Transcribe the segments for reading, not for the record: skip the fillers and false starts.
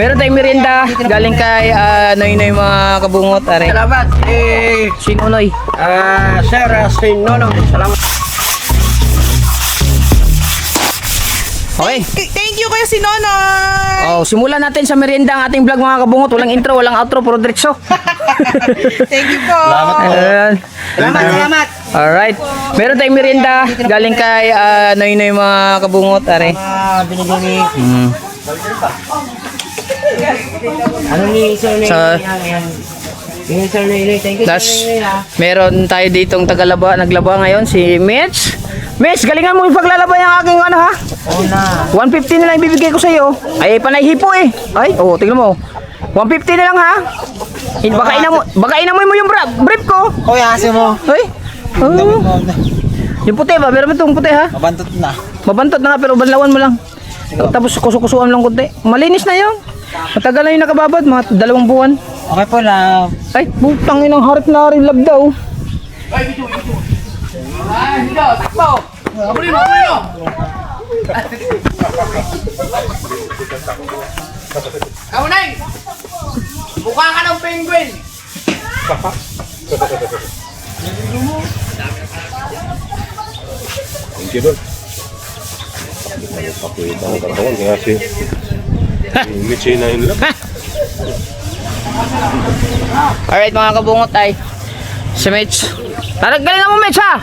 Meron tayong merienda galing kay Noy-Noy mga kabungot. Are. Salamat. Sino Noy? Sir, si Nonong. Salamat. Okay. Thank you Kuya Sinonoy. Oh, simulan natin sa merienda ang ating vlog mga kabungot. Walang intro, walang outro, puro diretso. Thank you po. Salamat po. Ayan. Salamat. Alright. Meron tayong merienda galing kay Noy-Noy mga kabungot. Are. Binigyan ni... Ano ni Sir Noy? Yung Sir Noy, thank you. Plus, meron tayo ditong tagalaba, naglaba ngayon, si Mitch. Mitch, galingan mo yung paglalaba yung aking ano ha? Oo na. 150 na lang ibibigay ko sa iyo. Ay, panay hipo eh. Ay, oh, tingnan mo. 150 na lang ha. Baka inamoy mo yung brief ko. Hoy, asin mo. Ay. Oh. Yung puti ba? Meron mo itong puti ha? Mabantot na. Mabantot na nga pero banlawan mo lang. Tapos kusukusuan lang konti. Malinis na yun. Matagal na yung nakababad, mga 2 buwan. Okay po lang. Ay, putang inang harap na rin lab daw. Kaunay. Mukha ka ng penguin. Thank you, Dol. Pakita ng katawan kasi Mitch na yun lang. Alright mga kabungot ay si Mitch. Galing mo Mitch ha.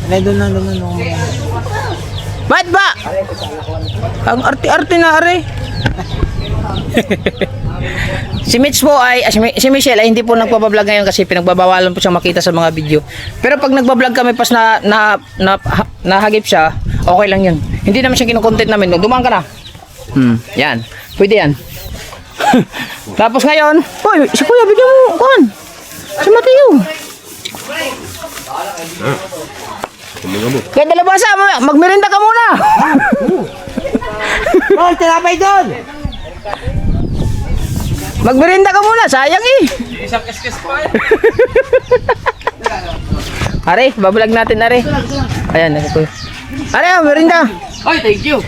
Doon na. Ba't ba? Ang arte-arte na are. Si Mitch po ay si Michelle ay hindi po nagpa-vlog ngayon kasi pinagbabawalan po siyang makita sa mga video. Pero pag nagba-vlog kami pas nahagip siya, okay lang 'yun. Hindi naman siya kino-content namin. Dumaan ka na. Yan. Pwede yan. Tapos ngayon, hoy, si Kuya bigyan mo kon. Si Mateo. Kaya dalabasa, magmerinda ka muna. Hoy, tinapay doon! Magmerinda ka muna, sayang eh. Isang kiskis po eh. Are, babalag natin are. Ayan, nako. Are, merinda. Ay, thank you.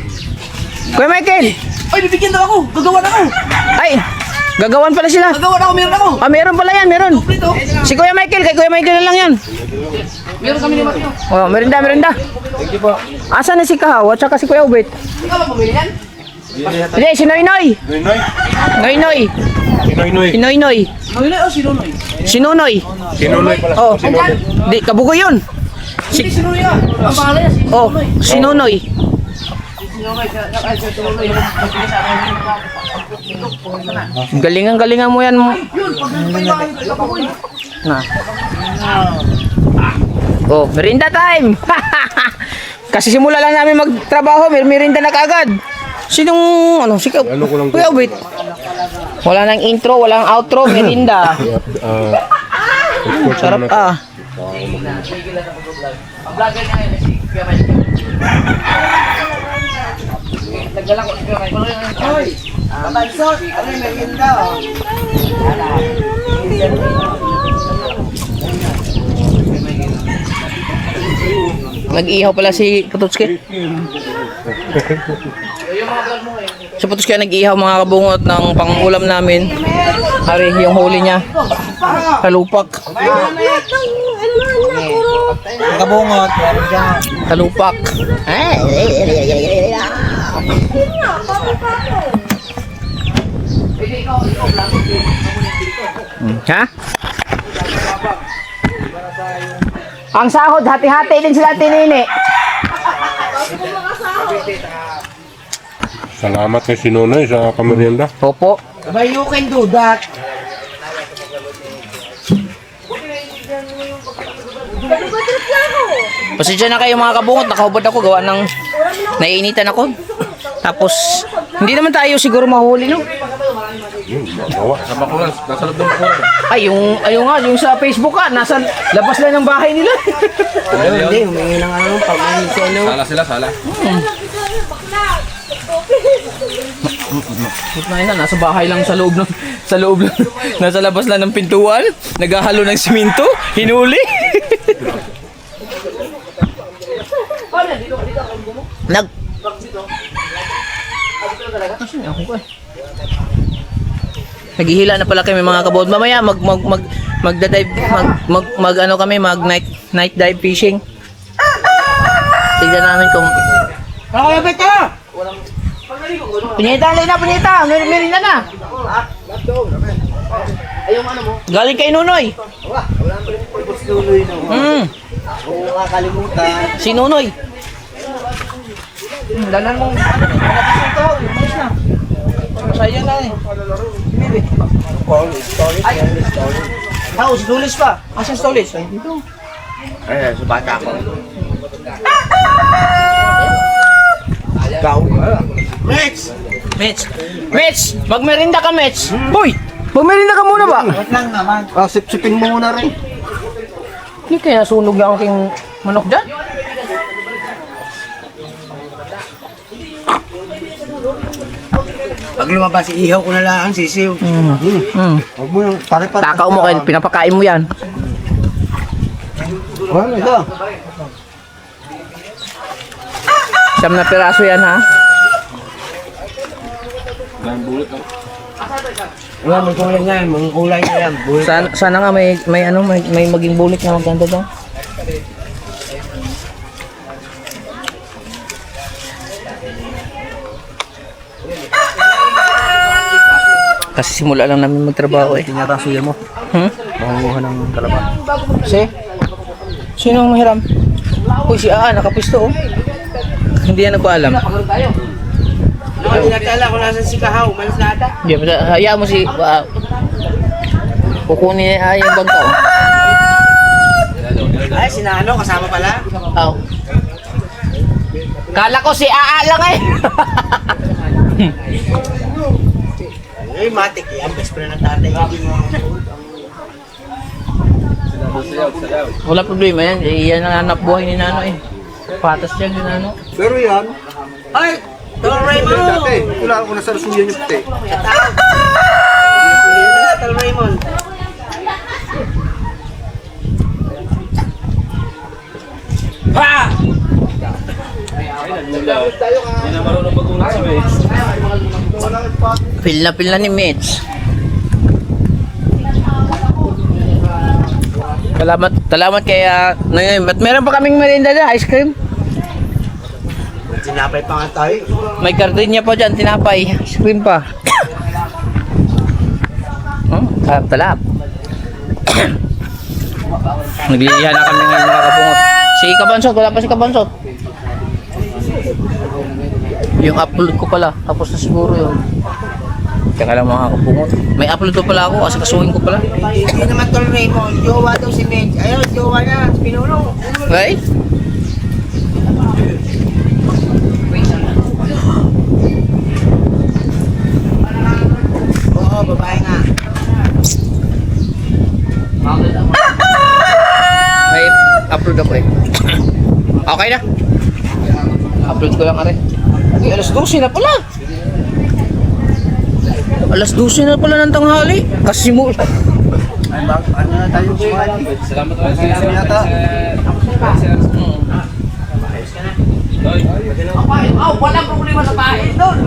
Kuya Michael. Ay, bibigyan daw ako. Gagawan ako. Ay, gagawan pala sila. Gagawan ako, meron ako. Ah, meron pala yan, meron. Dito. Si Kuya Michael, kay Kuya Michael na lang yan. Meron kami ni Mateo. Oh, merinda. Thank you po. Asan na si Kahaw at saka si Kuya Ubit? Ikaw ba bumili yan? Hindi, si Noy-Noy. Noy-Noy. Noy-Noy. Si Noy-Noy. Si Noy-Noy. Noy o si Nonoy? Si Nunoy. Si Noy pala. Oh, Si Noy. di, kabugo yun. Hindi, si Nonoy ah. Ang pangalan niya, si Oh, Nonoy. si Nunoy. Si Nonoy, ay, si Nonoy. Magbigay sa akin. Galingan mo yan. Yun, pag nagpailangan yung tagapakoy. Na. Oh, merinda time. Kasi simula lang namin magtrabaho, merinda na kaagad. Sinong ano, si Ano ko lang Kuya Ubit? Wala nang intro, walang outro, merinda. Sarap ah. Ang vlogger niya ngayon, si Kuya Michael. Nagdala ko si Kuya Michael. Hoy! Matansot! Ano yung merienda? Nag-ihaw pala si Pututski. Si Pututski nag-ihaw mga kabungot ng pangulam namin. Hari, yung huli niya. Kalupak. Kabungot. Kalupak. Ha? Ang sahod, hati-hati din sila tinini. Salamat kay si Nonoy sa pamerienda. Opo. But you can do that. Pasensya na kayo mga kabungot, nakahubad ako, gawa ng naiinitan ako. Tapos, hindi naman tayo siguro mahuli, no? Bawa sa bakuran. Nasa loob ng bakuran. Ay, ayun nga, yung sa Facebook ka, nasa labas lang ng bahay nila. Hindi, humingi ng ano, pag-uwi ano. Sala sila, sala. Na, nasa bahay lang sa loob lang, nasa labas lang ng pintuan, naghahalo ng siminto, hinuli. Naghihila na pala kami mga kabod. Mamaya ano kami, night dive fishing. Tignan namin kung Punyeta, meron na. Galing kay Nunoy. Si Nunoy. Dalan mo. Masaya na eh. Si Tulis pa. Asan si Tulis? Ay, dito. Ay, sa bata ko. Mitch, magmerinda ka, Mitch. Boy, magmerinda ka muna ba? Wait lang naman. Sipsipin mo muna rin. Hindi kaya sunog yung aking manok dyan? Pag lumabas, ihaw ko na lang ang sisiw. Huwag mo yung pare-pare. Takaw mo kayo, pinapakain mo yan. Ano ito? Siyam na piraso yan, ha? Yan, may kulay nga yan. Mga kulay na yan. Buhay. Sana nga may maging bulik na maganda daw. Kasi simula lang namin magtrabaho eh. Tinarasuya mo. Makunguha ng kalaban. Sino ang mahiram? Uy, si Aa, nakapisto oh. Hindi yan nagpaalam. Hindi nakala kung nasan si Kahaw. Malis na ata. Hindi, hayaan mo si kukunin niya yung bag ko. Ay, sinano. Kasama pala. Oh. Kala ko si Aa lang eh. Ay, matik. Ang best friend ng tatay. Wala problema yan. Yan ang hanap buhay ni Nano eh. Patas yan ni Nano. Pero yan, Ay! Tol Raymond! dati, wala ako nasa rasuyan yung puti. Tol Raymond. Ha! Pil na ni Mitch. Salamat kaya meron pa kaming merienda dyan, ice cream. Sinapay pa nga tayo. May gardenia pa dyan, tinapay. Ice cream pa. Talap. Naglilihan na kami ngayon mga kabungot. Si Kabansot, wala pa si Kabansot. Yung upload ko pala, tapos na siguro yun. Teka lang mga kabungot. May upload ko pala ako, kasi kasuhin ko pala. Hindi naman Tol Raymond. Jowa daw si Mitch. Ayun, jowa na. Pinuno. Right? Oo, babae nga. May upload ako eh. Okay na. Upload ko lang are. Ay, alas 12 na pala. Alas 12 na pala ng tanghali. Kasi mo. Ay, ano na tayo kumali? Salamat po sa yata. Walang problema sa pain doon.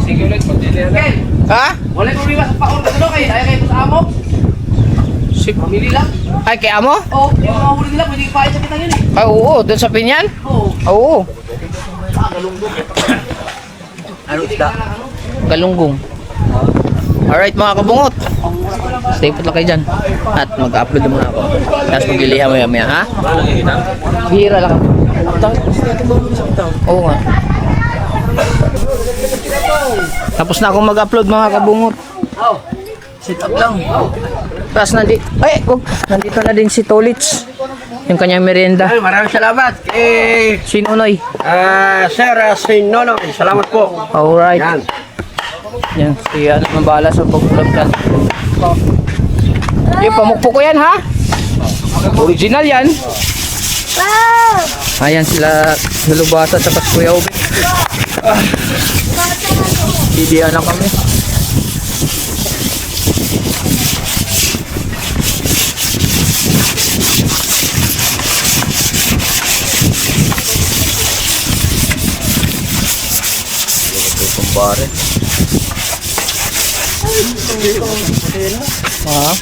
Sige ulit, pag-deliver. Ha? Walang problema sa paon. Kasi doon kayo, kayo sa amo. Si Pili lang. Ay, kaya mo? Oo, yung mga huli nila, pwede ipain sa kita yun eh. Ay, oo. Doon sa Pinyan? Oo. Oo. Ano isda? Galunggong. Alright mga kabungot. Stay put lang kayo dyan. At mag-upload muna ako. Tapos magliliha maya ha? Hira lang. Oo nga. Tapos na akong mag-upload mga kabungot. Sit up lang. Tapos nandito na din si Tolits. Yung kanyang merienda. Ay, maraming salamat. Si Nunoy. Sir, si Nonoy. Salamat po. Alright. Yan. Yan, si ano mabala sa pag-vlog dyan. Yung pamukpo ko yan ha? Original yan. Ayan sila nalubasa sa Kuya Ube. Didihan na kami. Kumbare. Ha?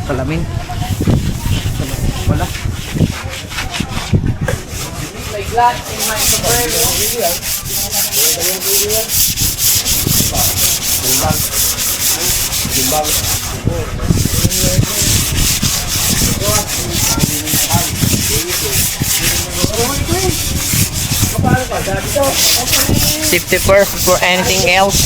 Salamin. Wala. My glass in my sombrero. Safety first for anything else.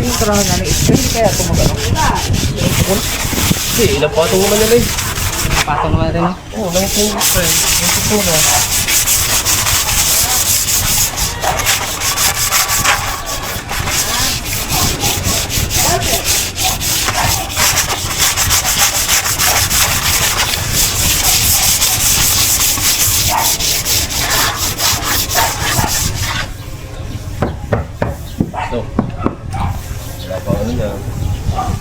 Yung tarahan na ng kaya tumagano. Hindi, ilang patong naman nila eh. Patong naman rin. Oo, lang yung friend. Yung tutuno. So, wala pa ano na.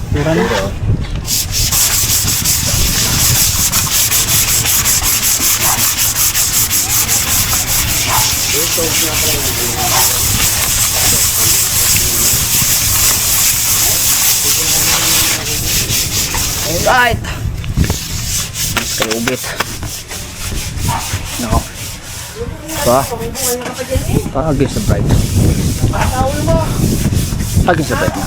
Tura na. Alright. Kalubit. Nako. Against the bright. Against the bright na.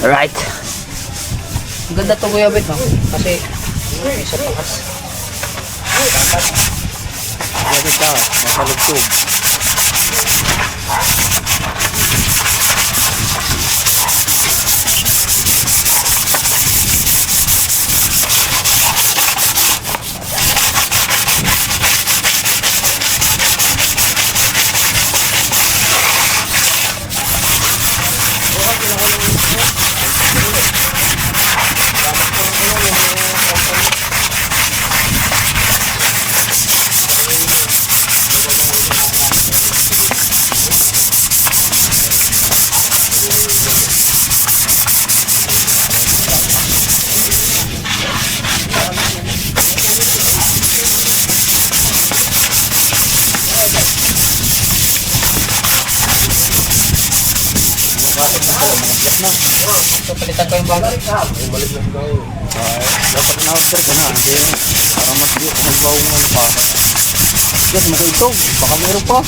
Alright. Ang ganda to Kuya Bet, no? Kasi isa pakas. Grabe ka, nasa lugtog. So, palitan ko yung bagay. Dapat na-order ka na. Para mas di magbaungan pa. Yes, makuitog. Baka meron pa.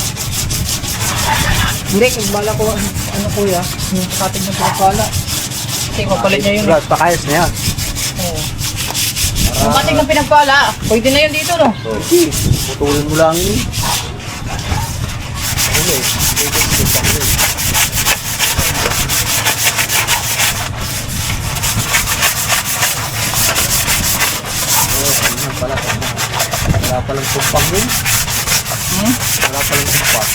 Hindi, kung bala ko, ano kuya, yung katig ng pinagpala. Kasi mapalit niya yun. Brad, pakayas na yan. Oo. Yung katig ng pinagpala, pwede na yun dito, no? Okay, putulin mo lang yun. Wala palang tumpang yun. Wala palang tumpang.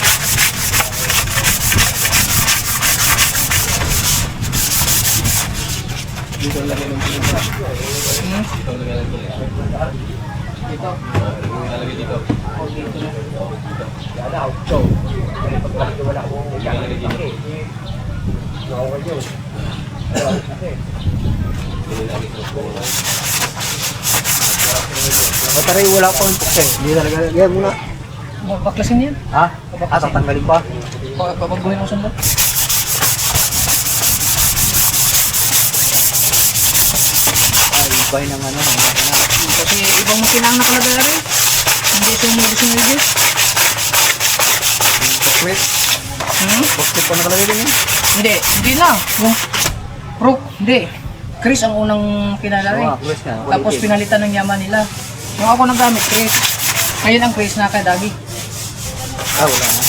Dito lagay ng tumpang. Dito lagay ng tumpang. Dito. Lalagay dito. Dito na. Wala ako. Wala ako. Lalagay dito. Okay yun. Mataray, wala pa yung tukse. Hindi talaga. Yan muna. Baklasin yan. Ha? Tatanggalin pa? Papaguhin ako sandal. Ay, ibay ng ano. Kasi ibang makinang nakalagay rin. Hindi ito yung medicine reviews. Wait. Bakit pa nakalagay din yun? Hindi na. Yung Rook, hindi. Chris ang unang pinalagay. Chris nga. Tapos pinalitan ng yaman nila. Yung ako nagamit, Chris. Ngayon ang Chris nakadagi. Ah, wala na.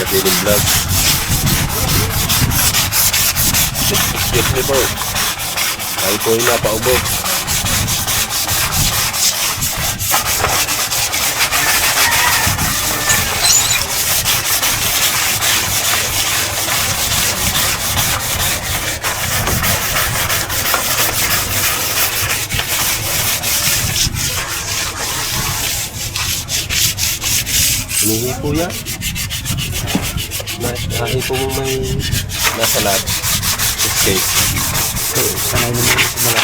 Daily vlog. Excuse me po. Ay po yung napaubo. Hinihipo yan. Nahipo mo may nasa lahat. Escape. So, sanay naman yung simula.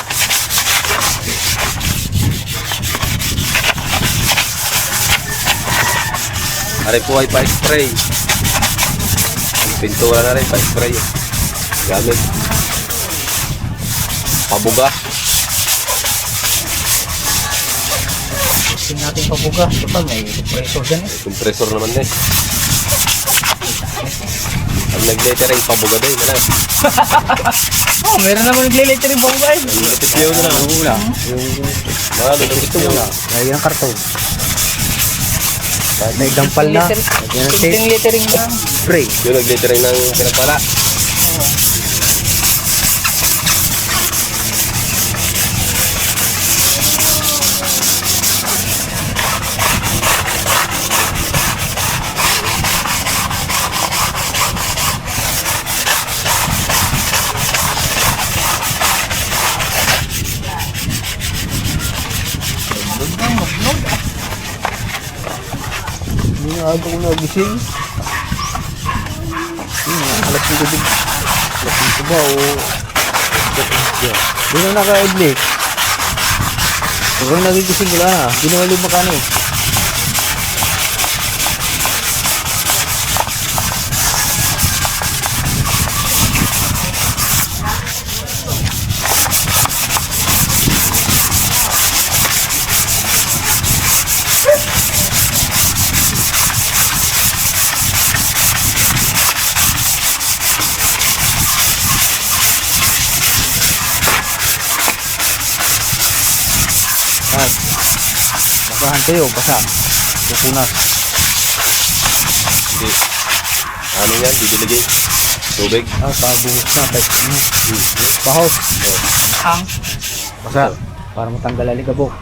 Ari po ay pa-spray. Pintura na rin, pa-spray. Gamit. Pabuga. Gusto natin pabuga. Total, may compressor dyan eh. Compressor naman eh. Ang nag-lettering pabuga doon, wala. Oh, meron naman nagle-lettering pabuga eh. Ang lapit niyo na. Yung una. Yung Malulungkit ito niyo. muna. Lagyan ng karton. May dampal na. Lagyan ng tape. Simpleng lettering lang. Spray. Yung nag-lettering ng pinagpala. Hindi nga ako nagising. Alas yung tubig. Alas yung tuba o... Hindi na naka-edlik. Huwag nagigising wala na. Hindi na walang makano eh. At basahan kayo, basa. Pupunas. Hindi. Ano yan? Didiligay. Tubig. Pabuhos na. Kahit ano. Pahos. Ang Basta, para matanggal alikabok.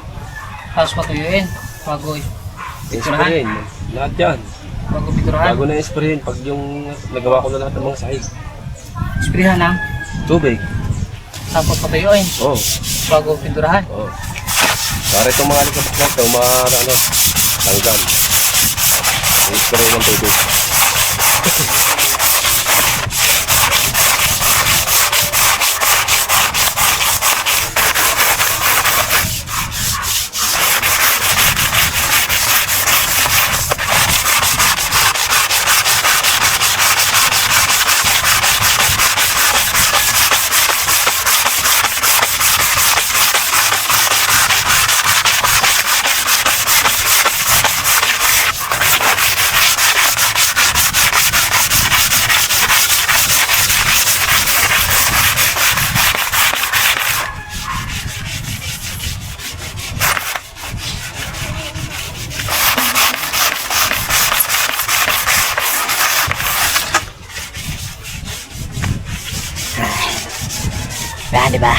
Tapos patuyuin. Bago I-sprayin. Lahat yan. piturahan. Bago na i-sprayin. Pag yung nagawa ko na lahat ng mga sahig. Sprayhan ng Tubig. tapos patuyuin. Oo. Bago piturahan. Oo. Para itong mga alikabok na ito, tanggal. I-spray ng tubig. Di ba?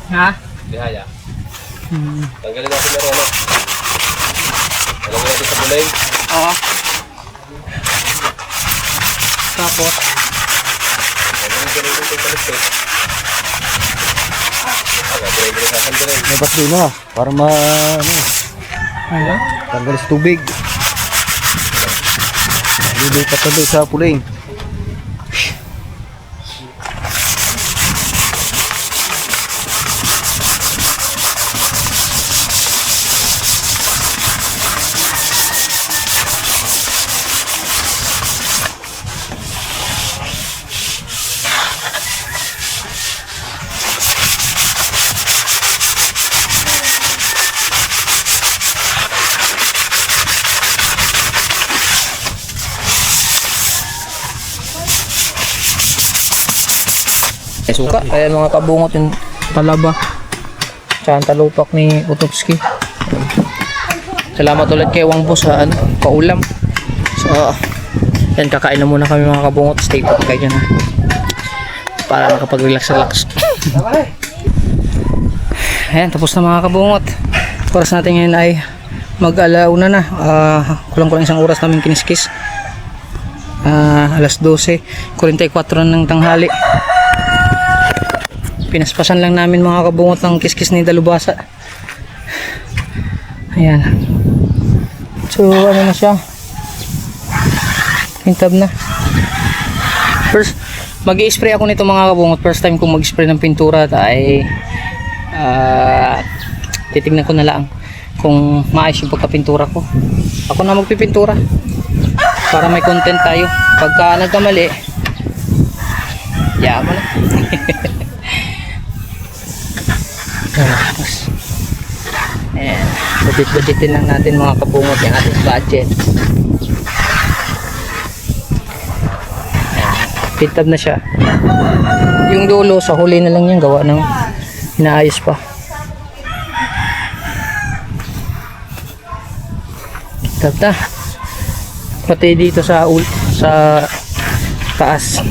Ha? Dihaya. Tanggalin natin na rin, ano? Talagyan natin sa bulay. Oo. Tapos, Tanggalin ko rin ito sa listed. Bulay ko rin sasandalin. May paslina, para tanggal sa tubig. Lilipat na doon sa puling. suka. Ayan mga kabungot yung talaba. Tsaka ang talupak ni Utopski. Salamat ulit kay Wang Po sa paulam. So, yan, kakain na muna kami mga kabungot. Stay put kayo dyan ha. Para makapag-relax-relax. Ayan, tapos na mga kabungot. Oras natin ngayon ay mag-alauna na. Kulang-kulang isang oras namin kiniskis. Alas 12:44 ng tanghali. Pinaspasan lang namin mga kabungot ng kiskis ni Dalubasa. Ayan. So ano na siya, pintab na. First mag-i-spray ako nito mga kabungot. First time kong mag-spray ng pintura ay titignan ko na lang kung maayos yung pagkapintura ko. Ako na magpipintura para may content tayo. Pagka nagkamali, yaman na. Ayan, budget-budgetin lang natin mga kabungot yung ating budget. Ayan, pintab na siya. Yung dulo sa huli na lang yan, gawa ng inaayos pa. Pintab na pati dito sa taas.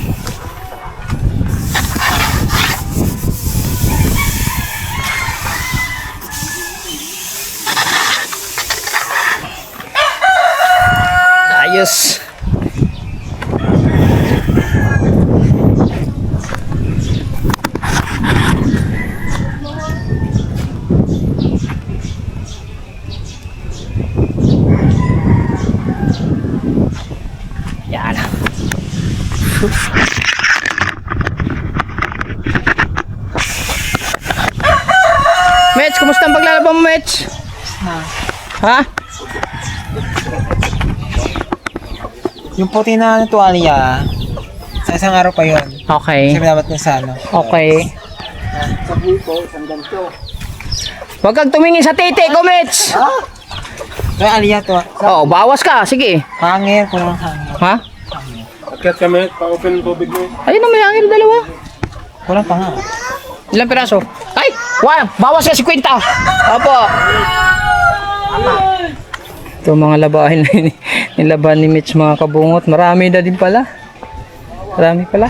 Ayos. Yan. laba mo, Mitch? Ha? Yung puti na tuwalya, sa isang araw pa yun. Okay. Kasi dapat na sa ano. Okay. Huwag kang tumingin sa titi ko, Mitch! Ito yung alya to. Oo, bawas ka. Sige. Hangir, kulang hangir. Ha? Akyat kami, pa-open tubig mo. Ayun na, may hangin dalawa. Kulang pa nga. Ilang piraso? Ay! Bawas ka 50! Opo! Ito mga labahin na nilaban ni Mitch mga kabungot. Marami na din pala. Marami pala.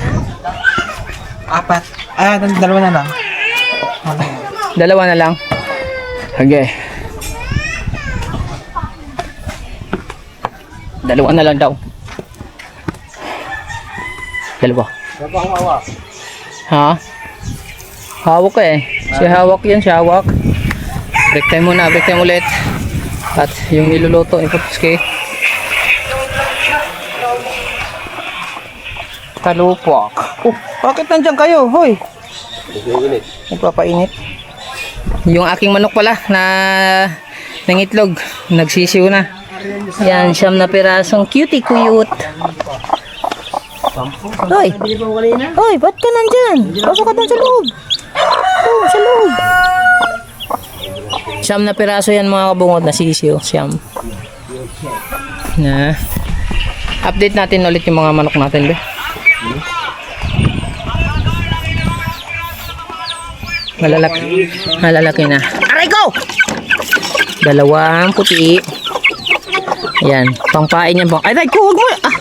4. Ah, dalawa na lang. Dalawa na lang. Okay. Dalawa na lang daw. Dalawa. Ha? Hawak ka eh. Si hawak yan, si hawak. Break time muna, break time ulit. At yung niluluto ni Papiske. Talupok. Oh, bakit nandyan kayo? Hoy. Nagpapainit. Yung aking manok pala na nangitlog, nagsisiw na. Yan, 9 na pirasong cutie cute. Hoy! Hoy, ba't ka nandyan? Pasok ka doon sa loob. Oh, sa loob. 9 na piraso yan mga kabungod na sisiw. 9. Na. Update natin ulit yung mga manok natin, be. Malalaki na. Aray ko! 2 puti. Yan, pangpain yan. Ay, ko, huwag mo. Ah.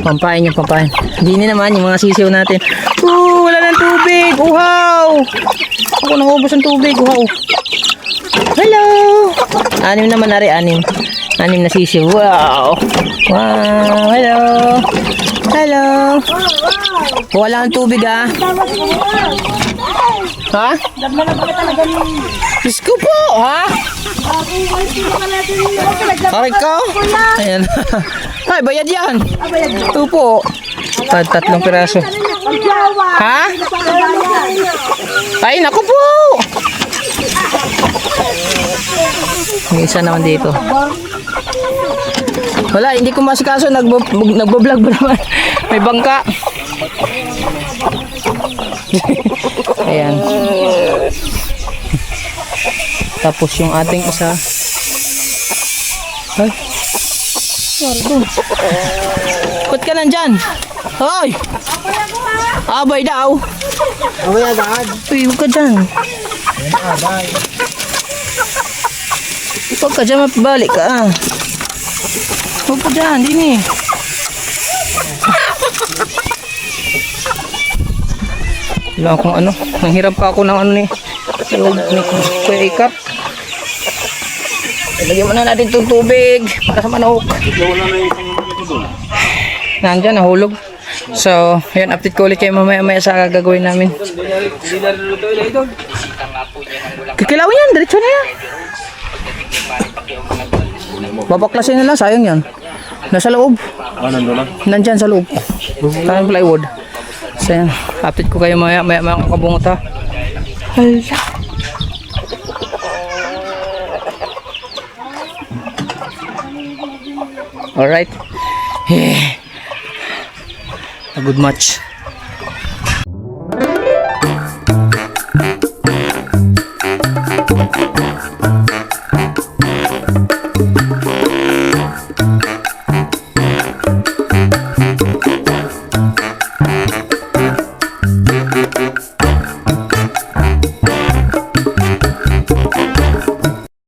Pampain yan, pampain. Dini naman yung mga sisiw natin. Wala ng tubig. Uhaw! Ako nangubos ng tubig. Uhaw. Hello! 6 naman, Ari. 6 na sisiw. Wow! Wow! Hello! Hello! Wala ng tubig, ah. Ha? Diyos ko po, ha? Aray ko? Ayan. Ay, bayad yan. Ito po. 3 piraso. Ha? Ay, naku po. May isa naman dito. Wala, hindi ko masikaso. Nagbo-vlog ba naman? May bangka. Ayan. Tapos yung ating isa. Ay. Margo. Ba't ka nandyan? Hoy! Abay daw. Abay agad. Uy, huwag ka dyan. Huwag ka dyan, mapabalik ka. Huwag ka dyan, din eh. Wala akong ano. Nanghirap pa ako ng ano ni Kuya Ikap. Ilagyan mo na natin itong tubig para sa manok. Nandyan, nahulog. So, yun, update ko ulit kayo mamaya sa gagawin namin. Kikilaw yan, diretso na yan. Babaklasin na lang, sayang yan. Nasa loob. Nandyan sa loob. Parang plywood. So, yan, update ko kayo mamaya mga kabungot ha. Hala. Alright. A good match.